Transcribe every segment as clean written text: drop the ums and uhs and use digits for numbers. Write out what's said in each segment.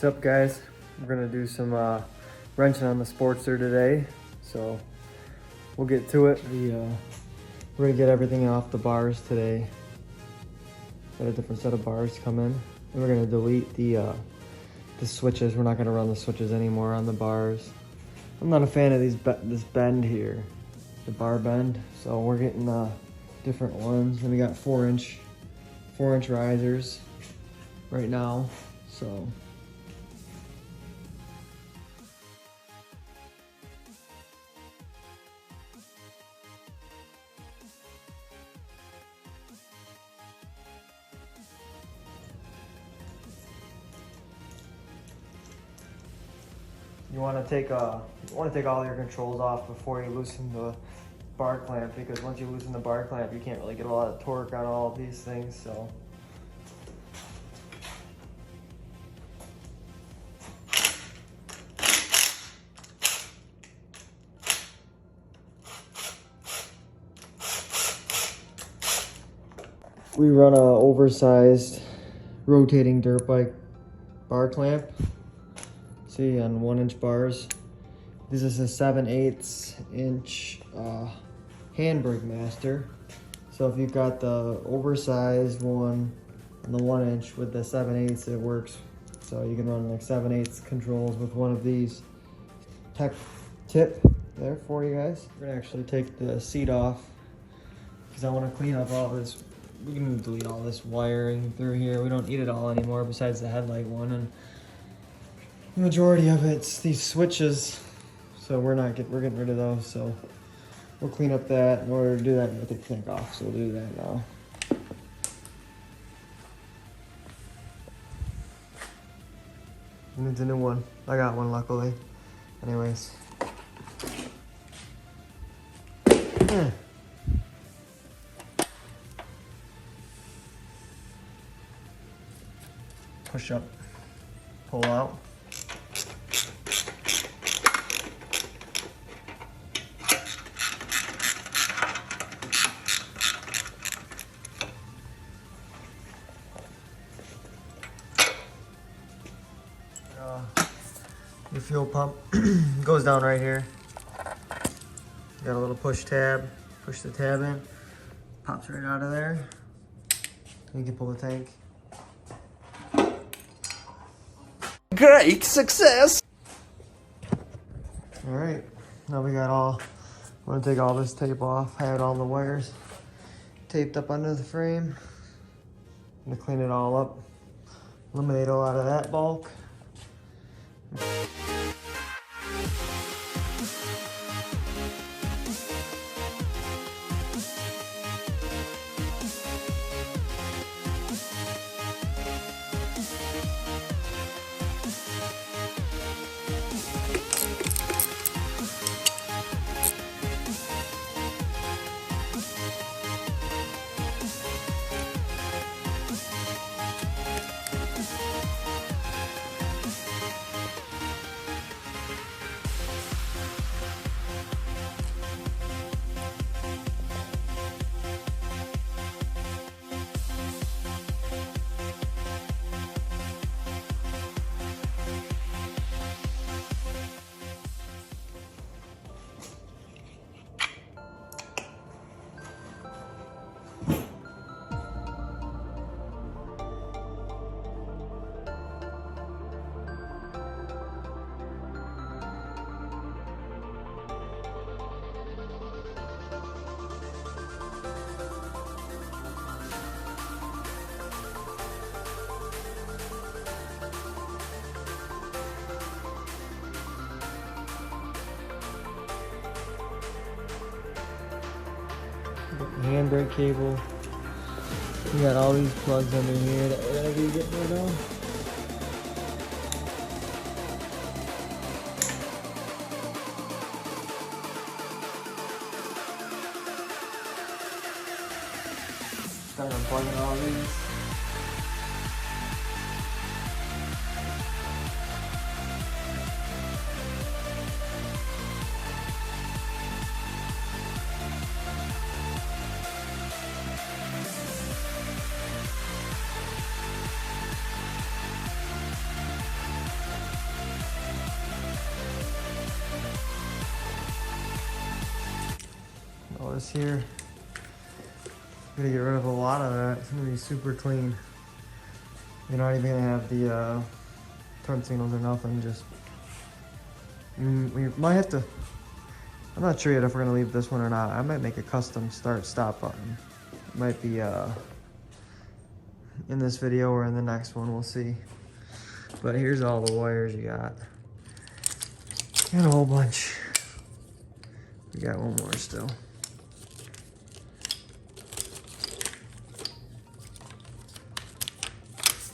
up, guys? We're gonna do some wrenching on the Sportster today, so we'll get to it. We're gonna get everything off the bars today. Got a different set of bars to come in, and we're gonna delete the switches. We're not gonna run the switches anymore on the bars. I'm not a fan of this bend here, the bar bend. So we're getting different ones, and we got 4-inch risers right now. So you want to take all your controls off before you loosen the bar clamp, because once you loosen the bar clamp, you can't really get a lot of torque on all of these things. So we run a oversized rotating dirt bike bar clamp. See, on 1-inch bars. This is a 7/8 handbrake master. So if you've got the oversized one on the 1-inch with the 7/8, it works. So you can run like 7/8 controls with one of these. Tech tip there for you guys. We're gonna actually take the seat off because I want to clean up all this. We can delete all this wiring through here. We don't need it all anymore besides the headlight one, and the majority of it's these switches. So we're getting rid of those. So we'll clean up that. In order to do that, we have to take the tank off. So we'll do that now. Needs a new one. I got one, luckily. Anyways. Push up, pull out. Your fuel pump goes down right here. Got a little push tab. Push the tab in. Pops right out of there. You can pull the tank. Great success! Alright, now we got I'm gonna take all this tape off. I had all the wires taped up under the frame. I'm gonna clean it all up. Eliminate a lot of that bulk. Handbrake cable. We got all these plugs under here that we're gonna be getting rid of. Start unplugging all these. this here. I'm gonna get rid of a lot of that. It's gonna be super clean. You're not even gonna have the turn signals or nothing. Just we might have to. I'm not sure yet if we're gonna leave this one or not. I might make a custom start-stop button. It might be in this video or in the next one. We'll see. But here's all the wires you got. And a whole bunch. We got one more still.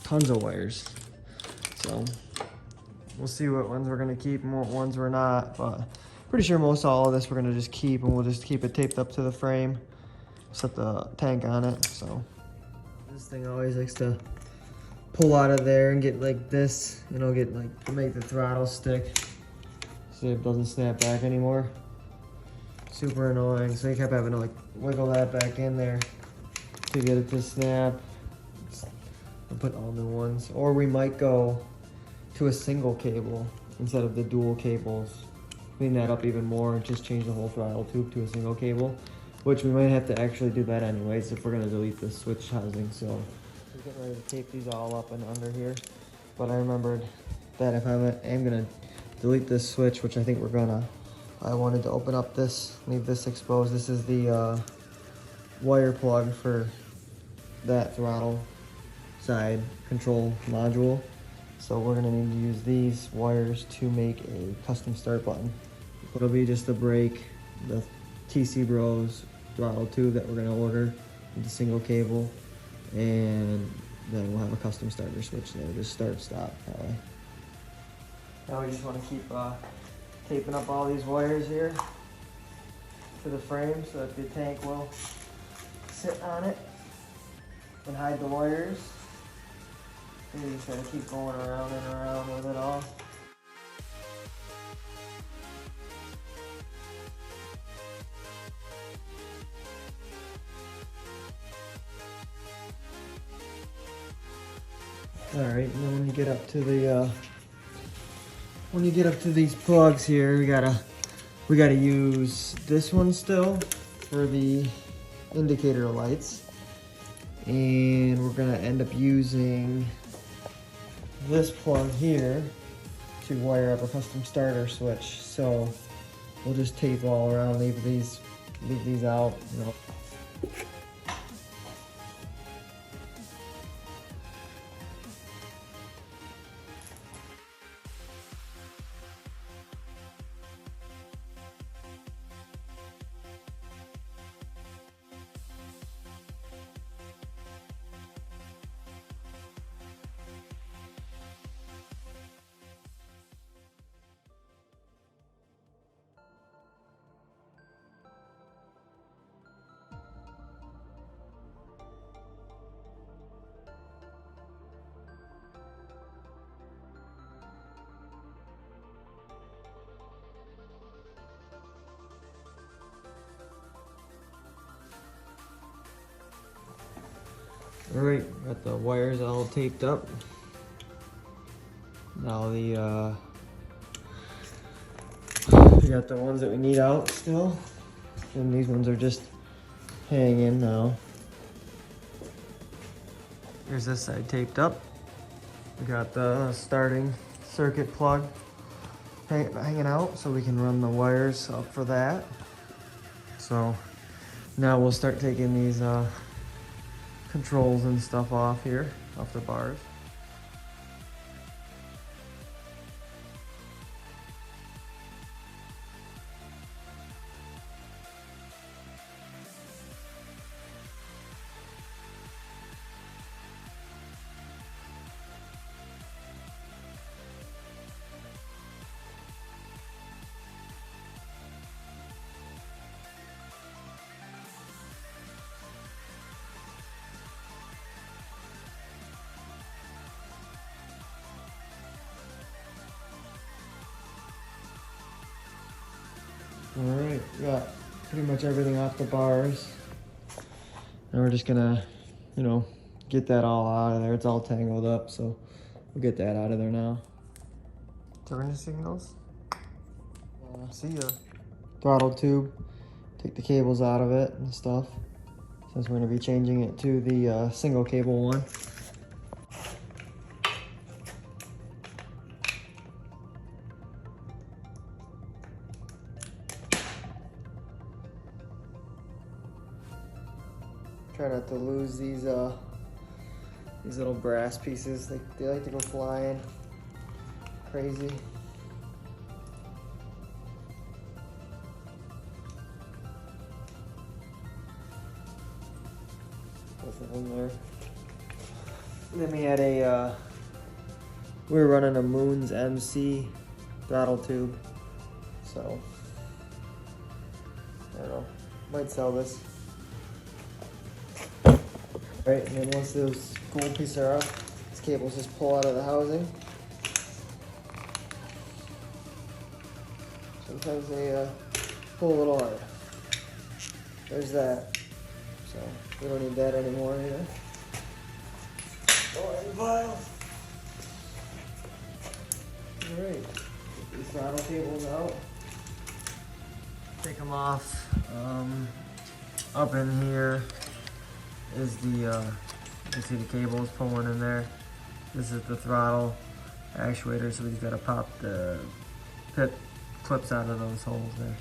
Tons of wires. So we'll see what ones we're gonna keep and what ones we're not, but pretty sure most all of this we're gonna just keep, and we'll just keep it taped up to the frame, set the tank on it. So this thing always likes to pull out of there and get like this, you know, get like to make the throttle stick. See if it doesn't snap back anymore. Super annoying. So you kept having to like wiggle that back in there to get it to snap. I'll put all new ones. Or we might go to a single cable instead of the dual cables. Clean that up even more and just change the whole throttle tube to a single cable, which we might have to actually do that anyways if we're gonna delete the switch housing. So we're getting ready to tape these all up and under here. But I remembered that if I am gonna delete this switch, which I think we're gonna, I wanted to open up this, leave this exposed. This is the wire plug for that throttle side control module. So we're gonna need to use these wires to make a custom start button. It'll be just the brake, the TC Bros throttle tube that we're gonna order with a single cable, and then we'll have a custom starter switch there, just start, stop, that way. Now we just wanna keep taping up all these wires here to the frame so that the tank will sit on it and hide the wires. And you just gotta keep going around and around with it all. All right, and then when you get up to the these plugs here, we gotta use this one still for the indicator lights, and we're gonna end up using this plug here to wire up a custom starter switch. So we'll just tape all around, leave these out, you know. All right, got the wires all taped up. Now we got the ones that we need out still, and these ones are just hanging now. Here's this side taped up. We got the starting circuit plug hanging out, so we can run the wires up for that. So now we'll start taking these controls and stuff off here, off the bars. All right, got pretty much everything off the bars. And we're just gonna, you know, get that all out of there. It's all tangled up, so we'll get that out of there now. Turn signals. See ya. Throttle tube take the cables out of it and stuff, since we're going to be changing it to the single cable one. Try not to lose these little brass pieces. They like to go flying crazy. Both of them there. And then we had we were running a Moon's MC throttle tube, so I don't know, might sell this. Right, and then once those gold pieces are off, these cables just pull out of the housing. Sometimes they pull a little hard. There's that. So we don't need that anymore either. Alright, get these throttle cables out. Take them off. Up in here is the, you can see the cables pulling in there. This is the throttle actuator, so we just gotta pop the pit clips out of those holes there.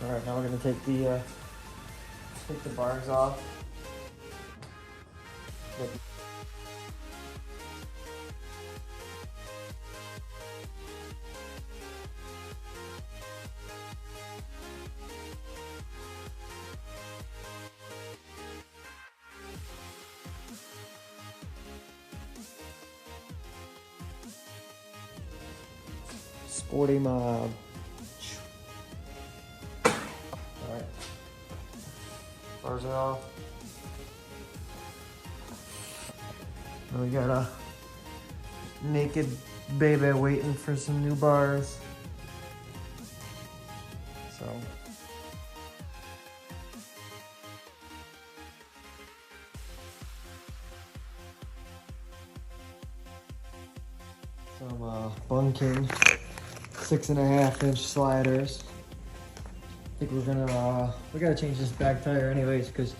Alright, now we're gonna take the bars off. Sporty Mob. Alright. Bars are off. Now we got a naked baby waiting for some new bars. So. Some bunking 6.5-inch sliders. I think we're gonna, we gotta change this back tire anyways because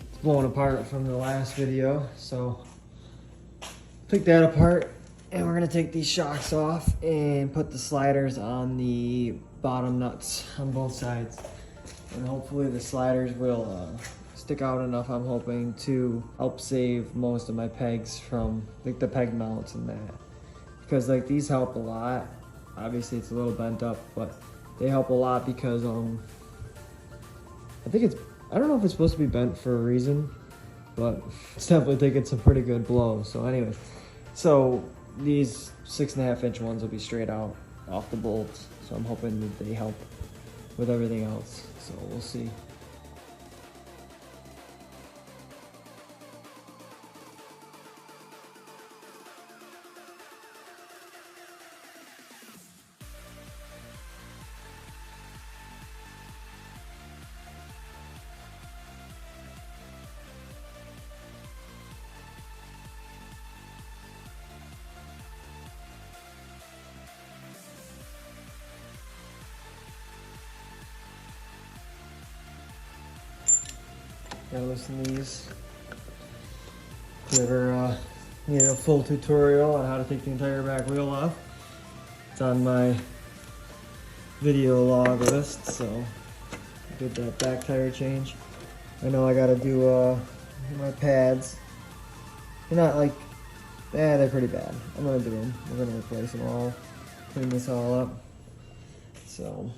it's blowing apart from the last video. So take that apart and we're gonna take these shocks off and put the sliders on the bottom nuts on both sides. And hopefully the sliders will stick out enough, I'm hoping, to help save most of my pegs from like the peg mounts and that. Because like these help a lot. Obviously it's a little bent up, but they help a lot because I don't know if it's supposed to be bent for a reason, but it's definitely taking some pretty good blows. So anyways, so these 6.5-inch ones will be straight out off the bolts. So I'm hoping that they help with everything else. So we'll see. Gotta listen to these. If you ever need a full tutorial on how to take the entire back wheel off, it's on my video log list. So I did that back tire change. I know I gotta do my pads. They're not like, they're pretty bad. I'm gonna do them. We're gonna replace them all, clean this all up. So.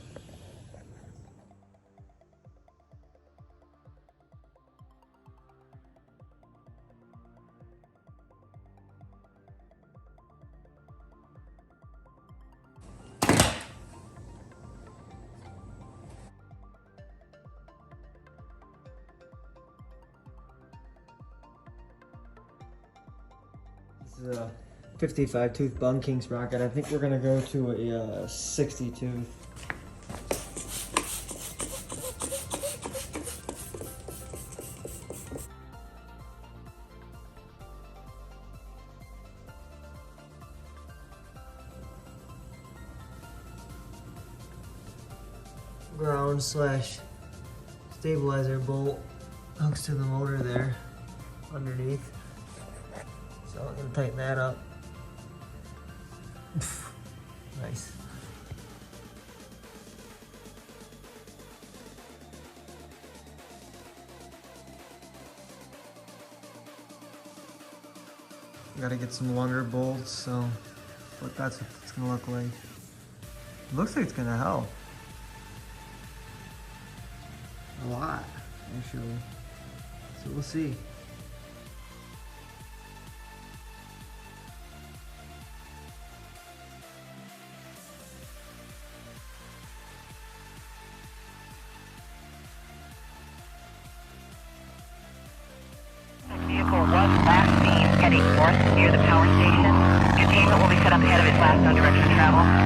This is a 55 tooth bunking sprocket. I think we're gonna go to a 60 tooth. ground slash stabilizer bolt hooks to the motor there underneath. So I'm gonna tighten that up. Nice. Gotta get some longer bolts, so but that's what it's gonna look like. It looks like it's gonna help. A lot, actually. So we'll see. Vehicle was last seen heading north near the power station. Containment will be set up ahead of its last no direction travel.